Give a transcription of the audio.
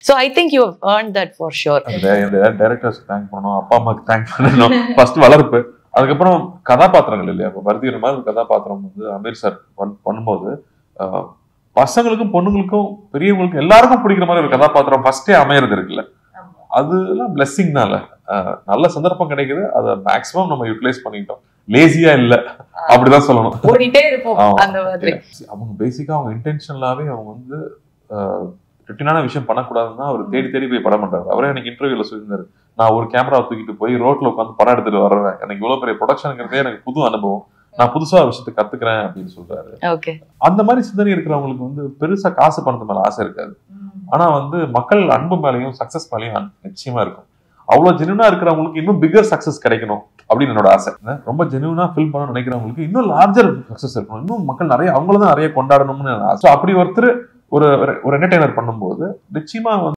So I think you have earned that for sure. Directors thank பண்ணணும், அப்பா அம்மாக்கு thank பண்ணணும். ஃபர்ஸ்ட் வளர்ப்பு, அதுக்கப்புறம் கதாபாத்திரங்கள் இல்லையா. இப்போ பரதியர் மாதிரி ஒரு கதாபாத்திரம் வந்து அமீர் சார் பண்ணும்போது பசங்களுக்கும் பொண்ணுங்களுக்கும் பெரியவங்களுக்கும் எல்லாருக்கும் பிடிக்கிற மாதிரி ஒரு கதாபாத்திரம் ஃபர்ஸ்டே அமையறது இருக்குல்ல, அதுலாம் பிளெஸிங்னால நல்ல சந்தர்ப்பம் கிடைக்குது. அதை மேக்ஸிமம் நம்ம யூட்டிலைஸ் பண்ணிட்டோம். லேசியா இல்ல அப்படிதான் சொல்லணும். ஓடிட்டே இருப்போம் அந்த மாதிரி. அவங்க பேசிக்கா அவங்க இன்டென்ஷனலாவே அவங்க வந்து ரிட்டனான விஷயம் பண்ணக்கூடாதுன்னா அவர் தேடி தேடி போய் படம் பண்றாரு. அவரே எனக்கு இன்டர்வியூல சொல்லியிருந்தாரு, நான் ஒரு கேமரா தூக்கிட்டு போய் ரோட்ல உட்காந்து படம் எடுத்துட்டு வர்றேன், எனக்கு இவ்வளவு பெரிய ப்ரொடக்ஷனுங்கிறதே எனக்கு புது அனுபவம், நான் புதுசா விஷயத்தை கத்துக்கிறேன் அப்படின்னு சொல்றாரு. அந்த மாதிரி சிந்தனை இருக்கிறவங்களுக்கு வந்து பெருசா காசு பணத்து மேல ஆசை இருக்காது. ஆனா வந்து மக்கள் அன்பு மேலையும் சக்சஸ் மேலையும் நிச்சயமா இருக்கும். அவ்வளவு ஜென்யூனா இருக்கிறவங்களுக்கு இன்னும் பிகர் சக்சஸ் கிடைக்கணும் அப்படின்னு என்னோட ஆசை. ரொம்ப ஜென்யூனா ஃபில் பண்ண நினைக்கிறவங்களுக்கு இன்னும் லார்ஜர் சக்சஸ் இருக்கணும், இன்னும் மக்கள் நிறைய அவங்களதான் நிறைய கொண்டாடணும்னு ஆசை. அப்படி ஒருத்தர் ஒரு என்டர்டெய்னர் பண்ணும்போது நிச்சயமா